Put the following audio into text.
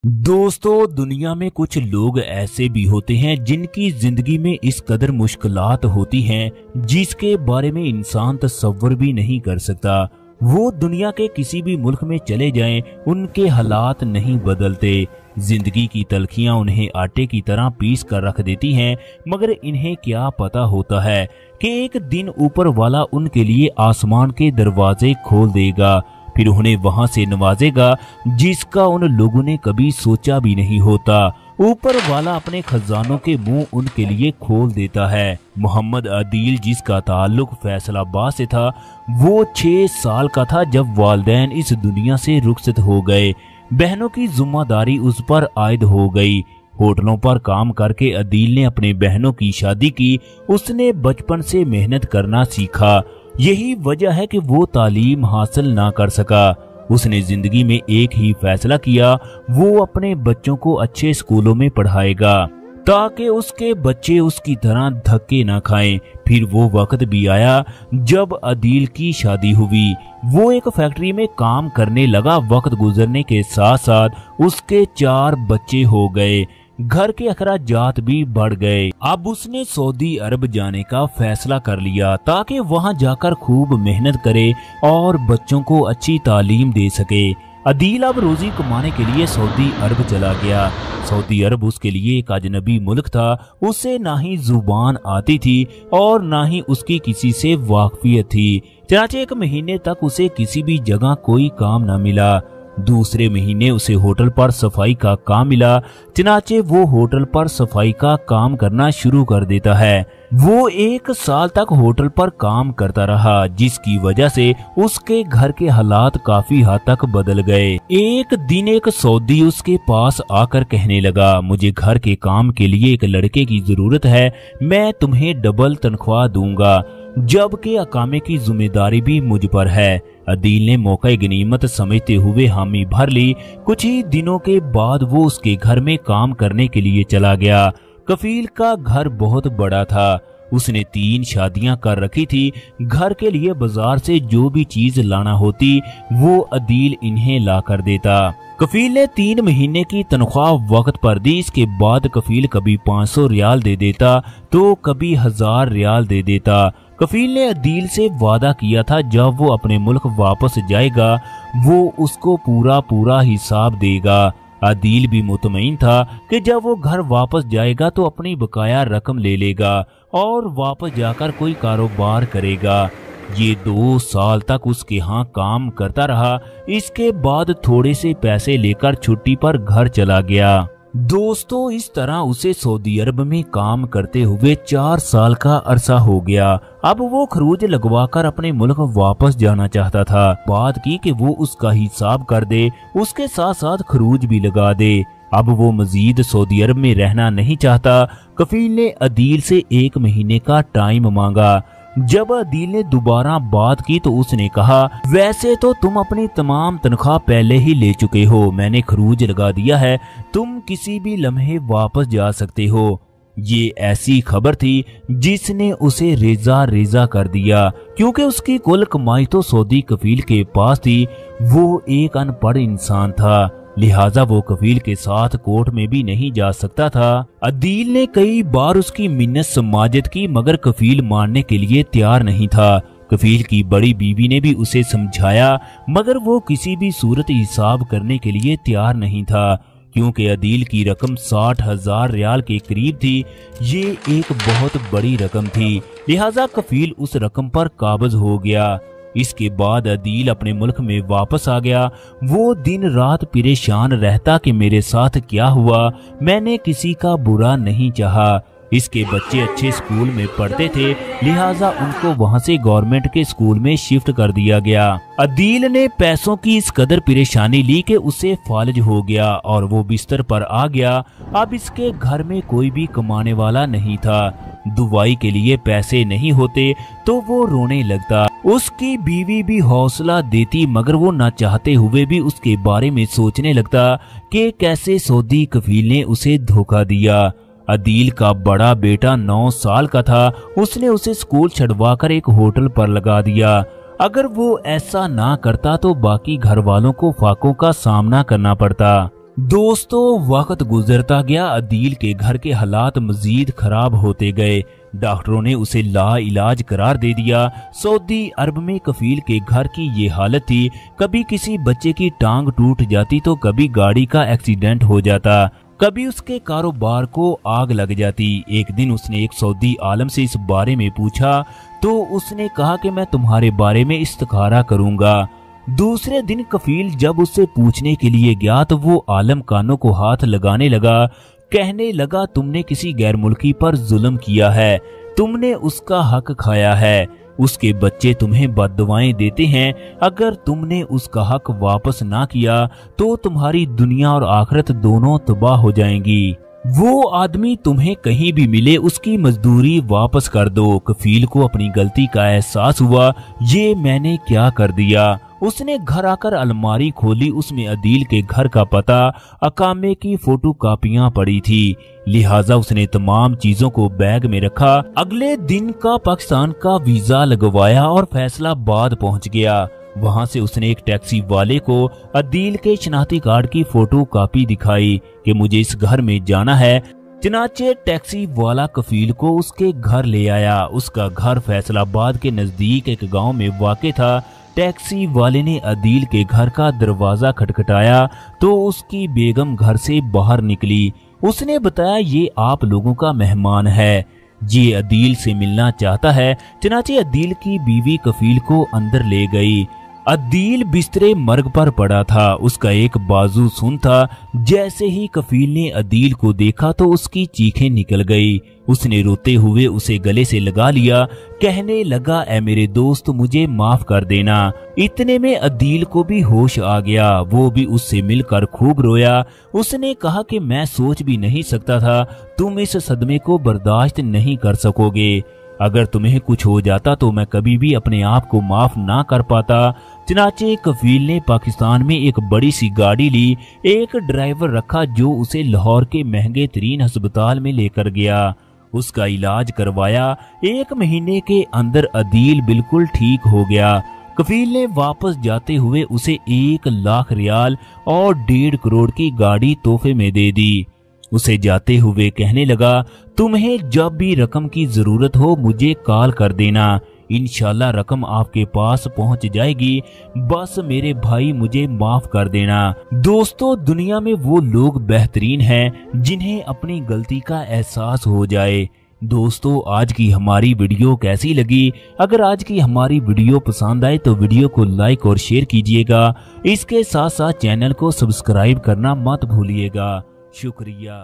दोस्तों, दुनिया में कुछ लोग ऐसे भी होते हैं जिनकी जिंदगी में इस कदर मुश्किलात होती हैं जिसके बारे में इंसान तसव्वुर भी नहीं कर सकता। वो दुनिया के किसी भी मुल्क में चले जाएं, उनके हालात नहीं बदलते। जिंदगी की तलखियां उन्हें आटे की तरह पीस कर रख देती हैं, मगर इन्हें क्या पता होता है कि एक दिन ऊपर वाला उनके लिए आसमान के दरवाजे खोल देगा, फिर उन्हें वहां से नवाजेगा जिसका उन लोगों ने कभी सोचा भी नहीं होता। ऊपर वाला अपने खजानों के मुंह उनके लिए खोल देता है। मोहम्मद आदिल, जिसका ताल्लुक फैसलाबाद से था, वो 6 साल का था जब वालिदैन इस दुनिया से रुखसत हो गए। बहनों की जिम्मेदारी उस पर आयद हो गई। होटलों पर काम करके अदील ने अपने बहनों की शादी की। उसने बचपन से मेहनत करना सीखा। यही वजह है कि वो तालीम हासिल ना कर सका। उसने जिंदगी में एक ही फैसला किया, वो अपने बच्चों को अच्छे स्कूलों में पढ़ाएगा ताकि उसके बच्चे उसकी तरह धक्के ना खाएं। फिर वो वक्त भी आया जब अदील की शादी हुई। वो एक फैक्ट्री में काम करने लगा। वक्त गुजरने के साथ साथ उसके 4 बच्चे हो गए। घर के अखराजात भी बढ़ गए। अब उसने सऊदी अरब जाने का फैसला कर लिया ताकि वहां जाकर खूब मेहनत करे और बच्चों को अच्छी तालीम दे सके। अदील अब रोजी कमाने के लिए सऊदी अरब चला गया। सऊदी अरब उसके लिए एक अजनबी मुल्क था। उसे ना ही जुबान आती थी और ना ही उसकी किसी से वाकफियत थी। चनाचे 1 महीने तक उसे किसी भी जगह कोई काम न मिला। दूसरे महीने उसे होटल पर सफाई का काम मिला। चनाचे वो होटल पर सफाई का काम करना शुरू कर देता है। वो 1 साल तक होटल पर काम करता रहा, जिसकी वजह से उसके घर के हालात काफी हद तक बदल गए। एक दिन एक सऊदी उसके पास आकर कहने लगा, मुझे घर के काम के लिए एक लड़के की जरूरत है, मैं तुम्हें डबल तनख्वाह दूंगा, जबकि अकामे की जिम्मेदारी भी मुझ पर है। अदील ने मौका गनीमत समझते हुए हामी भर ली। कुछ ही दिनों के बाद वो उसके घर में काम करने के लिए चला गया। कफील का घर बहुत बड़ा था। उसने 3 शादियां कर रखी थी। घर के लिए बाजार से जो भी चीज लाना होती वो अदील इन्हें ला कर देता। कफील ने 3 महीने की तनख्वाह वक्त पर दी। इसके बाद कफील कभी 500 रियाल दे देता तो कभी 1000 रियाल दे देता। कफील ने अदील से वादा किया था जब वो अपने मुल्क वापस जाएगा वो उसको पूरा हिसाब देगा। अदील भी मुतमईन था कि जब वो घर वापस जाएगा तो अपनी बकाया रकम ले लेगा और वापस जाकर कोई कारोबार करेगा। ये 2 साल तक उसके यहाँ काम करता रहा। इसके बाद थोड़े से पैसे लेकर छुट्टी पर घर चला गया। दोस्तों, इस तरह उसे सऊदी अरब में काम करते हुए 4 साल का अरसा हो गया। अब वो खरूज लगवाकर अपने मुल्क वापस जाना चाहता था। बात की कि वो उसका हिसाब कर दे, उसके साथ साथ खरूज भी लगा दे। अब वो मजीद सऊदी अरब में रहना नहीं चाहता। कफील ने अदील से 1 महीने का टाइम मांगा। जब अदील ने दोबारा बात की तो उसने कहा, वैसे तो तुम अपनी तमाम तनख्वाह पहले ही ले चुके हो, मैंने खरूज लगा दिया है, तुम किसी भी लम्हे वापस जा सकते हो। ये ऐसी खबर थी जिसने उसे रेजा कर दिया, क्योंकि उसकी कुल कमाई तो सऊदी कफील के पास थी। वो एक अनपढ़ इंसान था, लिहाजा वो कफील के साथ कोर्ट में भी नहीं जा सकता था। अदील ने कई बार उसकी मिन्नत समाजत की, मगर कफील मानने के लिए तैयार नहीं था। कफील की बड़ी बीवी ने भी उसे समझाया, मगर वो किसी भी सूरत हिसाब करने के लिए तैयार नहीं था, क्योंकि अदील की रकम 60,000 रियाल के करीब थी। ये एक बहुत बड़ी रकम थी, लिहाजा कफील उस रकम पर काबज हो गया। इसके बाद अदील अपने मुल्क में वापस आ गया। वो दिन रात परेशान रहता कि मेरे साथ क्या हुआ, मैंने किसी का बुरा नहीं चाहा। इसके बच्चे अच्छे स्कूल में पढ़ते थे, लिहाजा उनको वहां से गवर्नमेंट के स्कूल में शिफ्ट कर दिया गया। अदील ने पैसों की इस कदर परेशानी ली कि उसे फालज हो गया और वो बिस्तर पर आ गया। अब इसके घर में कोई भी कमाने वाला नहीं था। दवाई के लिए पैसे नहीं होते तो वो रोने लगता। उसकी बीवी भी हौसला देती, मगर वो ना चाहते हुए भी उसके बारे में सोचने लगता कि कैसे सऊदी कफील ने उसे धोखा दिया। अदील का बड़ा बेटा 9 साल का था। उसने उसे स्कूल छुड़वाकर एक होटल पर लगा दिया। अगर वो ऐसा ना करता तो बाकी घर वालों को फाकों का सामना करना पड़ता। दोस्तों वक्त गुजरता गया, अदील के घर के हालात मजीद खराब होते गए। डॉक्टरों ने उसे लाइलाज करार दे दिया। सऊदी अरब में कफील के घर की ये हालत थी, कभी किसी बच्चे की टांग टूट जाती तो कभी गाड़ी का एक्सीडेंट हो जाता, कभी उसके कारोबार को आग लग जाती। एक दिन उसने एक सऊदी आलम से इस बारे में पूछा तो उसने कहा कि मैं तुम्हारे बारे में इस्तिखारा करूंगा। दूसरे दिन कफील जब उससे पूछने के लिए गया तो वो आलम कानों को हाथ लगाने लगा, कहने लगा तुमने किसी गैर मुल्की पर जुल्म किया है, तुमने उसका हक खाया है, उसके बच्चे तुम्हें बद्दुआएं देते हैं, अगर तुमने उसका हक वापस ना किया तो तुम्हारी दुनिया और आखिरत दोनों तबाह हो जाएंगी। वो आदमी तुम्हें कहीं भी मिले उसकी मजदूरी वापस कर दो। कफील को अपनी गलती का एहसास हुआ, ये मैंने क्या कर दिया। उसने घर आकर अलमारी खोली, उसमें अदील के घर का पता, अकामे की फोटो कापियां पड़ी थी, लिहाजा उसने तमाम चीजों को बैग में रखा। अगले दिन का पाकिस्तान का वीजा लगवाया और फैसलाबाद पहुंच गया। वहां से उसने एक टैक्सी वाले को अदील के शनाख्ती कार्ड की फोटो कापी दिखाई कि मुझे इस घर में जाना है। चनाचे टैक्सी वाला कफील को उसके घर ले आया। उसका घर फैसलाबाद के नजदीक एक गांव में वाक़ था। टैक्सी वाले ने अदील के घर का दरवाजा खटखटाया तो उसकी बेगम घर से बाहर निकली। उसने बताया ये आप लोगों का मेहमान है, ये अदील से मिलना चाहता है। चनाचे अदील की बीवी कफील को अंदर ले गई। अदील बिस्तरे मर्ग पर पड़ा था, उसका एक बाजू सुन था। जैसे ही कफील ने अदील को देखा तो उसकी चीखें निकल गई। उसने रोते हुए उसे गले से लगा लिया, कहने लगा ऐ मेरे दोस्त मुझे माफ कर देना। इतने में अदील को भी होश आ गया, वो भी उससे मिलकर खूब रोया। उसने कहा कि मैं सोच भी नहीं सकता था तुम इस सदमे को बर्दाश्त नहीं कर सकोगे। अगर तुम्हें कुछ हो जाता तो मैं कभी भी अपने आप को माफ ना कर पाता। चनाचे कफील ने पाकिस्तान में एक बड़ी सी गाड़ी ली, एक ड्राइवर रखा जो उसे लाहौर के महंगे तरीन अस्पताल में लेकर गया। उसका इलाज करवाया। 1 महीने के अंदर अदील बिल्कुल ठीक हो गया। कफील ने वापस जाते हुए उसे 1 लाख रियाल और 1.5 करोड़ की गाड़ी तोहफे में दे दी। उसे जाते हुए कहने लगा तुम्हें जब भी रकम की जरूरत हो मुझे कॉल कर देना, इंशाल्लाह रकम आपके पास पहुंच जाएगी, बस मेरे भाई मुझे माफ कर देना। दोस्तों दुनिया में वो लोग बेहतरीन हैं जिन्हें अपनी गलती का एहसास हो जाए। दोस्तों आज की हमारी वीडियो कैसी लगी? अगर आज की हमारी वीडियो पसंद आए तो वीडियो को लाइक और शेयर कीजिएगा। इसके साथ साथ चैनल को सब्सक्राइब करना मत भूलिएगा। शुक्रिया।